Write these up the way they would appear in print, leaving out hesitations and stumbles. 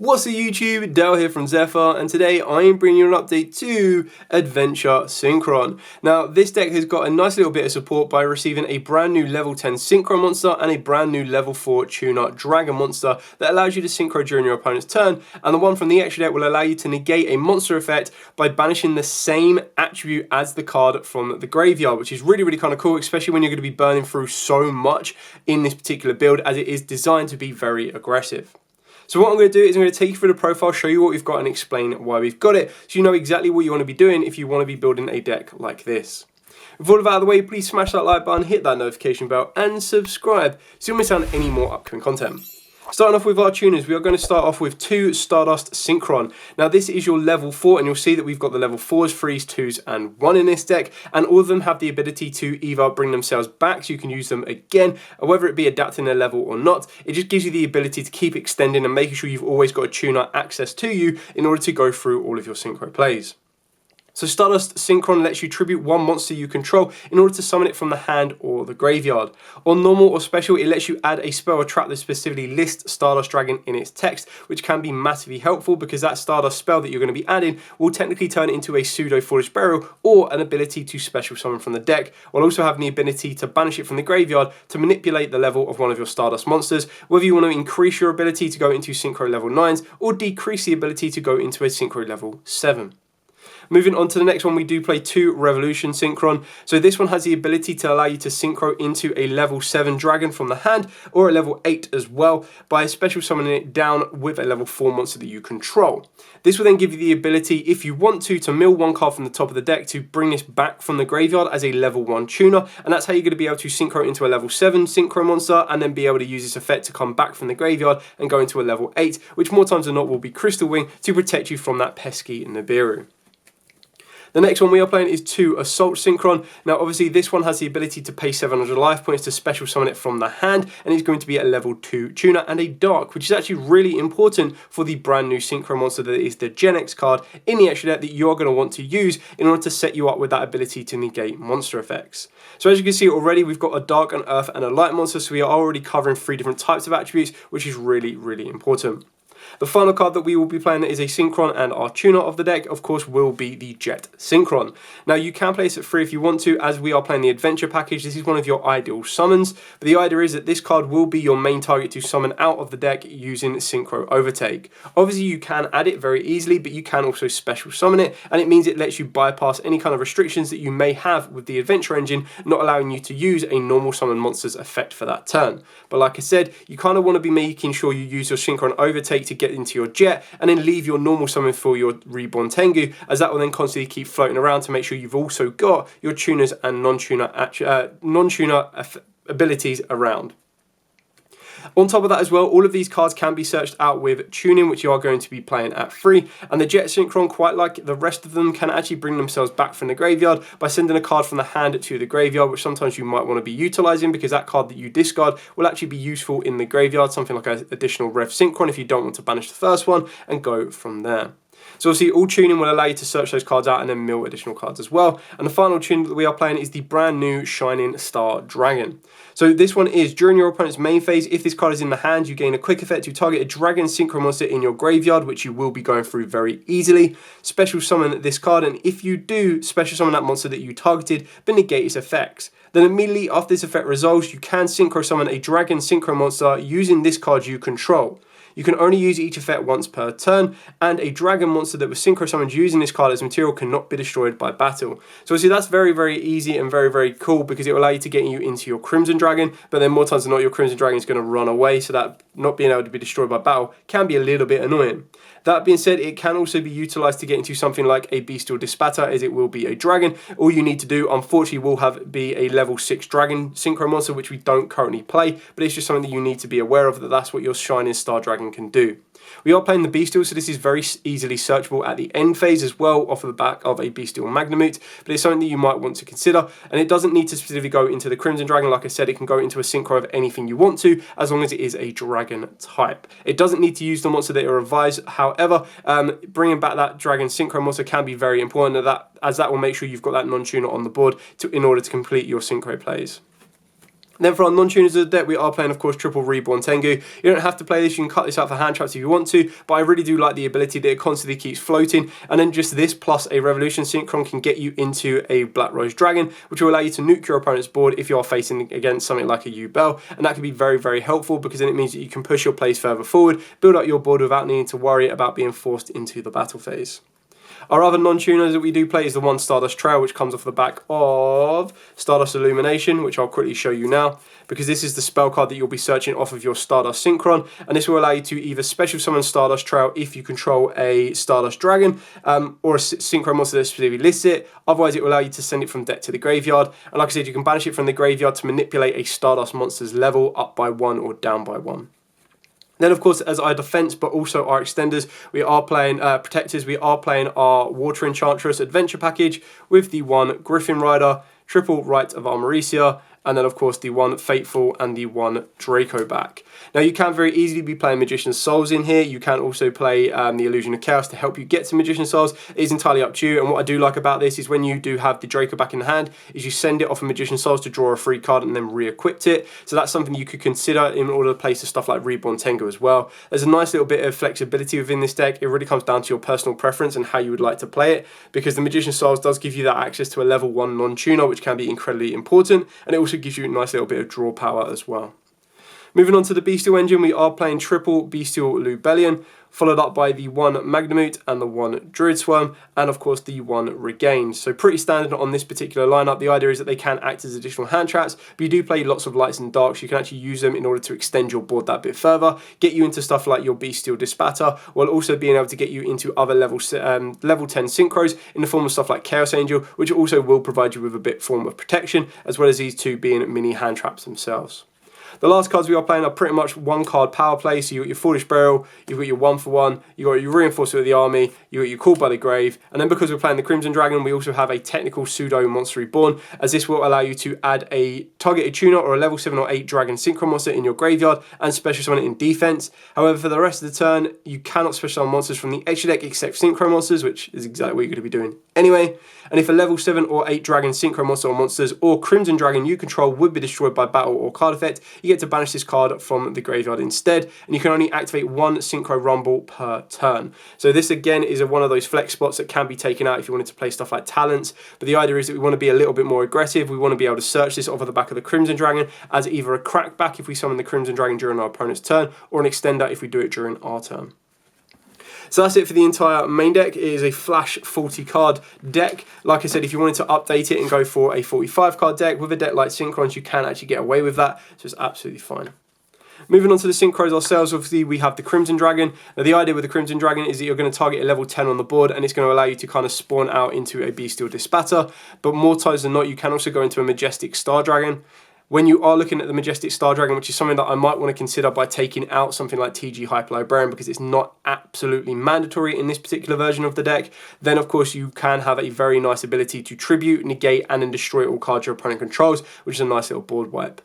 What's up YouTube, Dale here from Zephyr, and today I am bringing you an update to Adventure Synchron. Now this deck has got a nice little bit of support by receiving a brand new level 10 Synchro monster and a brand new level 4 Tuner Dragon monster that allows you to Synchro during your opponent's turn, and the one from the extra deck will allow you to negate a monster effect by banishing the same attribute as the card from the graveyard, which is really kind of cool, especially when you're going to be burning through so much in this particular build, as it is designed to be very aggressive. So what I'm going to do is I'm going to take you through the profile, show you what we've got and explain why we've got it, so you know exactly what you want to be doing if you want to be building a deck like this. With all of that out of the way, please smash that like button, hit that notification bell and subscribe so you don't miss out on any more upcoming content. Starting off with our tuners, we are going to start off with 2 Stardust Synchron. Now this is your level 4, and you'll see that we've got the level 4s, 3s, 2s and 1 in this deck, and all of them have the ability to either bring themselves back so you can use them again, or whether it be adapting their level or not. It just gives you the ability to keep extending and making sure you've always got a tuner access to you in order to go through all of your Synchro plays. So Stardust Synchron lets you tribute one monster you control in order to summon it from the hand or the graveyard. On normal or special, it lets you add a spell or trap that specifically lists Stardust Dragon in its text, which can be massively helpful because that Stardust spell that you're going to be adding will technically turn it into a pseudo Foolish Burial or an ability to special summon from the deck, while also having the ability to banish it from the graveyard to manipulate the level of one of your Stardust monsters, whether you want to increase your ability to go into Synchro level 9s or decrease the ability to go into a Synchro level 7. Moving on to the next one, we do play 2 Revolution Synchron. So this one has the ability to allow you to Synchro into a level 7 dragon from the hand, or a level 8 as well, by special summoning it down with a level 4 monster that you control. This will then give you the ability, if you want to mill one card from the top of the deck to bring this back from the graveyard as a level 1 tuner, and that's how you're going to be able to Synchro into a level 7 Synchro monster, and then be able to use this effect to come back from the graveyard and go into a level 8, which more times than not will be Crystal Wing to protect you from that pesky Nibiru. The next one we are playing is 2 Assault Synchron. Now obviously this one has the ability to pay 700 life points to special summon it from the hand, and it's going to be a level 2 tuner and a dark, which is actually really important for the brand new Synchro monster that is the Gen X card in the extra deck that you're going to want to use in order to set you up with that ability to negate monster effects. So as you can see already, we've got a dark, an earth and a light monster, so we are already covering 3 different types of attributes, which is really important. The final card that we will be playing that is a Synchron and our tuner of the deck, of course, will be the Jet Synchron. Now you can place it free if you want to, as we are playing the Adventure package. This is one of your ideal summons, but the idea is that this card will be your main target to summon out of the deck using Synchro Overtake. Obviously you can add it very easily, but you can also special summon it, and it means it lets you bypass any kind of restrictions that you may have with the Adventure engine, not allowing you to use a normal summon monster's effect for that turn. But like I said, you kind of want to be making sure you use your Synchron Overtake to get into your Jet, and then leave your normal summon for your Reborn Tengu, as that will then constantly keep floating around to make sure you've also got your tuners and non-tuner abilities around. On top of that as well, all of these cards can be searched out with tuning, which you are going to be playing at free, and the Jet Synchron, quite like the rest of them, can actually bring themselves back from the graveyard by sending a card from the hand to the graveyard, which sometimes you might want to be utilizing because that card that you discard will actually be useful in the graveyard, something like an additional Rev Synchron if you don't want to banish the first one, and go from there. So obviously all tuning will allow you to search those cards out and then mill additional cards as well. And the final tune that we are playing is the brand new Shining Star Dragon. So this one is, during your opponent's main phase, if this card is in the hand, you gain a quick effect to target a Dragon Synchro monster in your graveyard, which you will be going through very easily. Special summon this card, and if you do special summon that monster that you targeted, but negate its effects. Then immediately after this effect resolves, you can Synchro summon a Dragon Synchro monster using this card you control. You can only use each effect once per turn, and a dragon monster that was Synchro summoned using this card as material cannot be destroyed by battle. So obviously that's very easy and very cool, because it will allow you to get you into your Crimson Dragon, but then more times than not your Crimson Dragon is going to run away, so that not being able to be destroyed by battle can be a little bit annoying. That being said, it can also be utilized to get into something like a Bestial Dispatter, as it will be a dragon. All you need to do, unfortunately, will be a level 6 dragon Synchro monster, which we don't currently play, but it's just something that you need to be aware of, that's what your Shining Star Dragon can do. We are playing the Bestial, so this is very easily searchable at the end phase as well, off of the back of a Bestial Magnamute, but it's something that you might want to consider, and it doesn't need to specifically go into the Crimson Dragon. Like I said, it can go into a Synchro of anything you want to, as long as it is a dragon type. It doesn't need to use the monster that it revives, however, bringing back that Dragon Synchro monster can be very important, as that will make sure you've got that non-tuner on the board in order to complete your Synchro plays. Then for our non-tuners of the deck, we are playing, of course, triple Reborn Tengu. You don't have to play this, you can cut this out for hand traps if you want to, but I really do like the ability that it constantly keeps floating, and then just this plus a Revolution Synchron can get you into a Black Rose Dragon, which will allow you to nuke your opponent's board if you are facing against something like a Yugioh, and that can be very, very helpful because then it means that you can push your plays further forward, build up your board without needing to worry about being forced into the battle phase. Our other non-tuners that we do play is the one Stardust Trail, which comes off the back of Stardust Illumination, which I'll quickly show you now, because this is the spell card that you'll be searching off of your Stardust Synchron, and this will allow you to either special summon Stardust Trail if you control a Stardust Dragon, or a Synchro monster that specifically lists it. Otherwise, it will allow you to send it from deck to the graveyard, and like I said, you can banish it from the graveyard to manipulate a Stardust monster's level up by 1 or down by 1. Then, of course, as our defense, but also our extenders, we are playing protectors. We are playing our Water Enchantress Adventure package with the one Griffin Rider, triple Rite of Armoricia, and then, of course, the one Fateful and the one Draco back. Now, you can very easily be playing Magician's Souls in here. You can also play the Illusion of Chaos to help you get to Magician's Souls. It is entirely up to you, and what I do like about this is when you do have the Draco back in hand, is you send it off of Magician's Souls to draw a free card and then re-equip it. So that's something you could consider in order to play stuff like Reborn Tengu as well. There's a nice little bit of flexibility within this deck. It really comes down to your personal preference and how you would like to play it, because the Magician's Souls does give you that access to a level 1 non-tuner, which can be incredibly important, and it also gives you a nice little bit of draw power as well. Moving on to the Bestial engine, we are playing triple Bestial Lubellion, followed up by the one Magnamute and the one Druid Swarm, and of course the one Regain. So pretty standard on this particular lineup. The idea is that they can act as additional hand traps, but you do play lots of lights and darks. You can actually use them in order to extend your board that bit further, get you into stuff like your Bestial Dispatter, while also being able to get you into other level 10 synchros in the form of stuff like Chaos Angel, which also will provide you with a bit form of protection, as well as these two being mini hand traps themselves. The last cards we are playing are pretty much one card power play, so you've got your Foolish Burial, you've got your 1-for-1, you've got your Reinforcement of the Army, you've got your Called by the Grave, and then because we're playing the Crimson Dragon, we also have a technical pseudo Monster Reborn, as this will allow you to add a targeted tuner or a level 7 or 8 Dragon Synchro monster in your graveyard and special summon it in defense. However, for the rest of the turn, you cannot special summon monsters from the extra deck except Synchro monsters, which is exactly what you're going to be doing anyway. And if a level 7 or 8 Dragon Synchro monster or monsters or Crimson Dragon you control would be destroyed by battle or card effect, you get to banish this card from the graveyard instead, and you can only activate one Synchro Rumble per turn. So this again is one of those flex spots that can be taken out if you wanted to play stuff like Talents, but the idea is that we want to be a little bit more aggressive. We want to be able to search this off of the back of the Crimson Dragon as either a crackback if we summon the Crimson Dragon during our opponent's turn, or an extender if we do it during our turn. So that's it for the entire main deck. It is a flash 40 card deck. Like I said, if you wanted to update it and go for a 45 card deck with a deck like Synchron's, you can actually get away with that, so it's absolutely fine. Moving on to the Synchros ourselves, obviously we have the Crimson Dragon. Now the idea with the Crimson Dragon is that you're going to target a level 10 on the board, and it's going to allow you to kind of spawn out into a Bestial Dispatter, but more times than not you can also go into a Majestic Star Dragon. When you are looking at the Majestic Star Dragon, which is something that I might want to consider by taking out something like TG Hyper Librarian, because it's not absolutely mandatory in this particular version of the deck, then of course you can have a very nice ability to tribute, negate, and then destroy all cards your opponent controls, which is a nice little board wipe.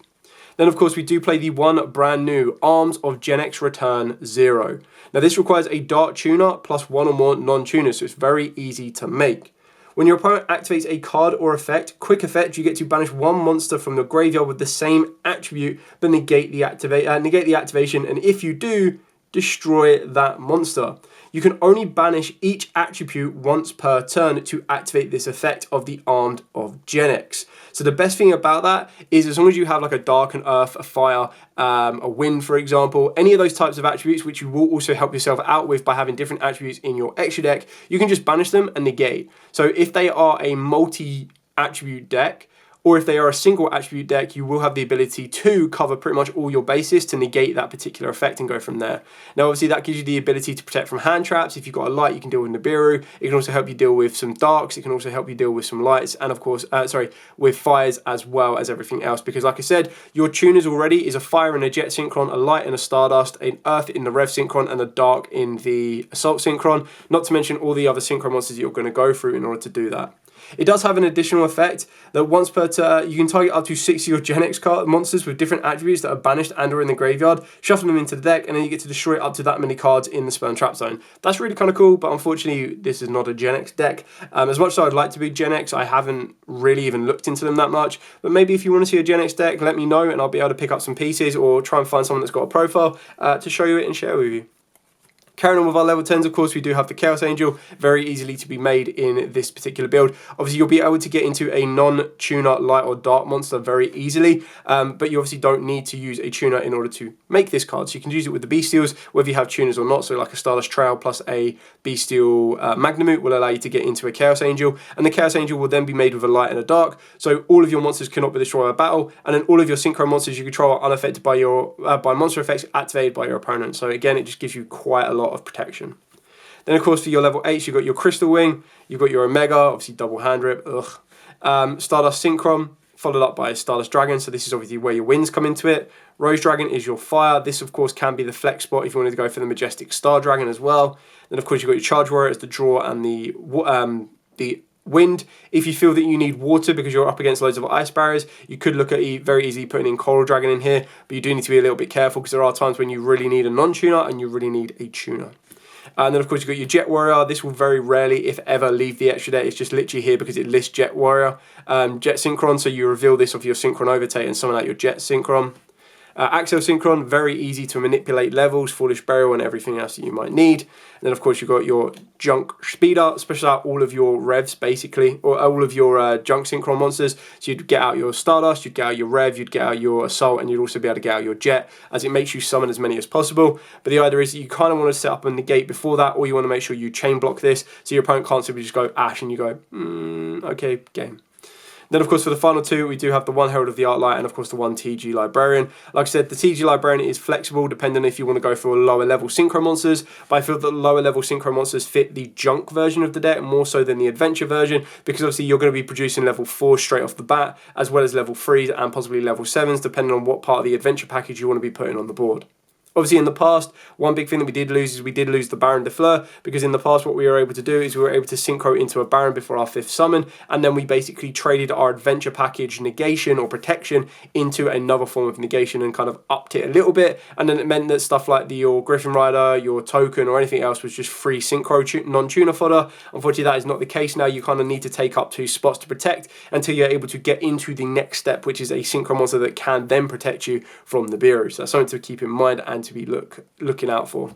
Then of course we do play the one brand new Arms of Gen X Return 0. Now this requires a Dark Tuner plus one or more non-tuners, so it's very easy to make. When your opponent activates a card or effect, quick effect, you get to banish one monster from the graveyard with the same attribute, but negate the activation, and if you do, destroy that monster. You can only banish each attribute once per turn to activate this effect of the Armed of Gen X. So the best thing about that is as long as you have like a Dark and Earth, a Fire, a Wind, for example, any of those types of attributes, which you will also help yourself out with by having different attributes in your extra deck, you can just banish them and negate. So if they are a multi-attribute deck, or if they are a single attribute deck, you will have the ability to cover pretty much all your bases to negate that particular effect and go from there. Now obviously that gives you the ability to protect from hand traps. If you've got a light, you can deal with Nibiru. It can also help you deal with some darks. It can also help you deal with some lights, and of course, with fires as well as everything else, because like I said, your tuners already is a fire and a jet synchron, a light and a stardust, an earth in the rev synchron, and a dark in the assault synchron, not to mention all the other synchro monsters that you're going to go through in order to do that. It does have an additional effect that once per turn, you can target up to 6 of your Gen X card monsters with different attributes that are banished and or in the graveyard, shuffle them into the deck, and then you get to destroy up to that many cards in the spell and trap zone. That's really kind of cool, but unfortunately this is not a Gen X deck. As much as I'd like to be Gen X, I haven't really even looked into them that much, but maybe if you want to see a Gen X deck, let me know and I'll be able to pick up some pieces or try and find someone that's got a profile to show you it and share with you. Carrying on with our level 10s, of course, we do have the Chaos Angel, very easily to be made in this particular build. Obviously, you'll be able to get into a non-tuner light or dark monster very easily, but you obviously don't need to use a tuner in order to make this card. So you can use it with the Bestials, whether you have tuners or not. So like a Stardust Trail plus a Bestial Magnamute will allow you to get into a Chaos Angel, and the Chaos Angel will then be made with a light and a dark. So all of your monsters cannot be destroyed by battle, and then all of your Synchro monsters you control are unaffected by your by monster effects activated by your opponent. So again, it just gives you quite a lot of protection. Then of course for your level 8s, you've got your Crystal Wing, you've got your Omega, obviously double hand rip, Stardust Synchron, followed up by Stardust Dragon, so this is obviously where your winds come into it. Rose Dragon is your fire. This of course can be the flex spot if you wanted to go for the Majestic Star Dragon as well. Then of course you've got your Charge Warrior as the draw and the wind. If you feel that you need water because you're up against loads of ice barriers, you could look at very easily putting in Coral Dragon in here, but you do need to be a little bit careful because there are times when you really need a non-tuner and you really need a tuner. And then of course you've got your Jet Warrior. This will very rarely, if ever, leave the extra deck. It's just literally here because it lists Jet Warrior. Jet Synchron, so you reveal this off your Synchron Overtake and summon out your Jet Synchron. Axial Synchron, very easy to manipulate levels, Foolish Burial and everything else that you might need. And then of course you've got your Junk Speeder, special out all of your revs basically, or all of your Junk Synchron monsters. So you'd get out your Stardust, you'd get out your Rev, you'd get out your Assault, and you'd also be able to get out your Jet, as it makes you summon as many as possible. But the idea is that you kind of want to set up a negate before that, or you want to make sure you chain block this, so your opponent can't simply just go Ash and you go, okay, game. Then, of course, for the final two, we do have the one Herald of the Arclight and, of course, the one TG Librarian. Like I said, the TG Librarian is flexible depending if you want to go for lower level Synchro monsters, but I feel that lower level Synchro monsters fit the junk version of the deck more so than the adventure version, because obviously you're going to be producing level 4 straight off the bat, as well as level 3s and possibly level 7s, depending on what part of the adventure package you want to be putting on the board. Obviously, in the past, one big thing that we did lose is we did lose the Baron de Fleur, because in the past what we were able to do is we were able to synchro into a Baron before our 5th summon, and then we basically traded our adventure package negation or protection into another form of negation and kind of upped it a little bit, and then it meant that stuff like your Griffin Rider, your token, or anything else was just free synchro non-tuner fodder. Unfortunately, that is not the case now. You kind of need to take up 2 spots to protect until you're able to get into the next step, which is a synchro monster that can then protect you from the Nibiru. So that's something to keep in mind and to be looking out for.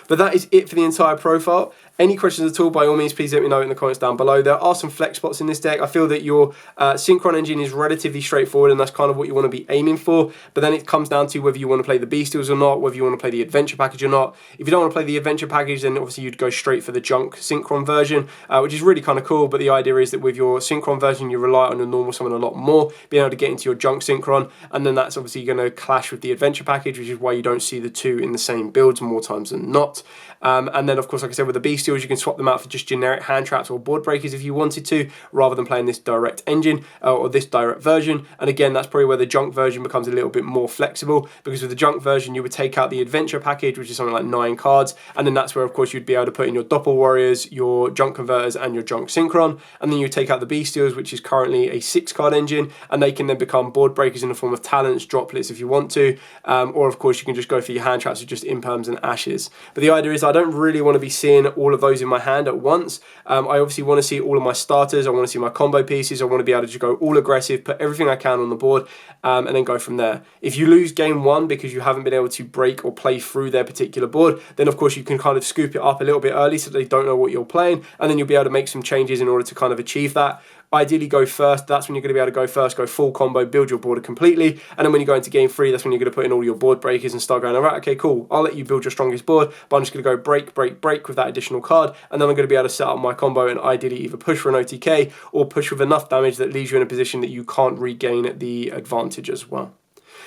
But that is it for the entire profile. Any questions at all, by all means, please let me know in the comments down below. There are some flex spots in this deck. I feel that your Synchron engine is relatively straightforward, and that's kind of what you want to be aiming for. But then it comes down to whether you want to play the Bestials or not, whether you want to play the Adventure Package or not. If you don't want to play the Adventure Package, then obviously you'd go straight for the Junk Synchron version, which is really kind of cool. But the idea is that with your Synchron version, you rely on your normal summon a lot more, being able to get into your Junk Synchron, and then that's obviously going to clash with the Adventure Package, which is why you don't see the two in the same builds more times than not. And then, of course, like I said, with the Bestials, you can swap them out for just generic hand traps or board breakers if you wanted to, rather than playing this direct engine or this direct version. And again, that's probably where the Junk version becomes a little bit more flexible, because with the Junk version, you would take out the Adventure Package, which is something like 9 cards, and then that's where, of course, you'd be able to put in your Doppel Warriors, your Junk Converters, and your Junk Synchron. And then you take out the Bestials, which is currently a 6-card engine, and they can then become board breakers in the form of talents, droplets if you want to, or of course you can just go for your hand traps with just imperms and ashes. But the idea is I don't really want to be seeing all of those in my hand at once. I obviously want to see all of my starters, I want to see my combo pieces, I want to be able to just go all aggressive, put everything I can on the board, and then go from there. If you lose game 1 because you haven't been able to break or play through their particular board, then of course you can kind of scoop it up a little bit early so they don't know what you're playing, and then you'll be able to make some changes in order to kind of achieve that. Ideally go first, that's when you're going to be able to go first, go full combo, build your board completely, and then when you go into game 3, that's when you're going to put in all your board breakers and start going, all right, okay, cool, I'll let you build your strongest board, but I'm just going to go break, break, break with that additional card, and then I'm going to be able to set up my combo and ideally either push for an OTK or push with enough damage that leaves you in a position that you can't regain the advantage as well.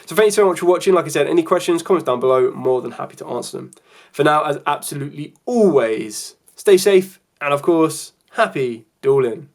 So thank you so much for watching. Like I said, any questions, comments down below, more than happy to answer them. For now, as absolutely always, stay safe, and of course, happy dueling.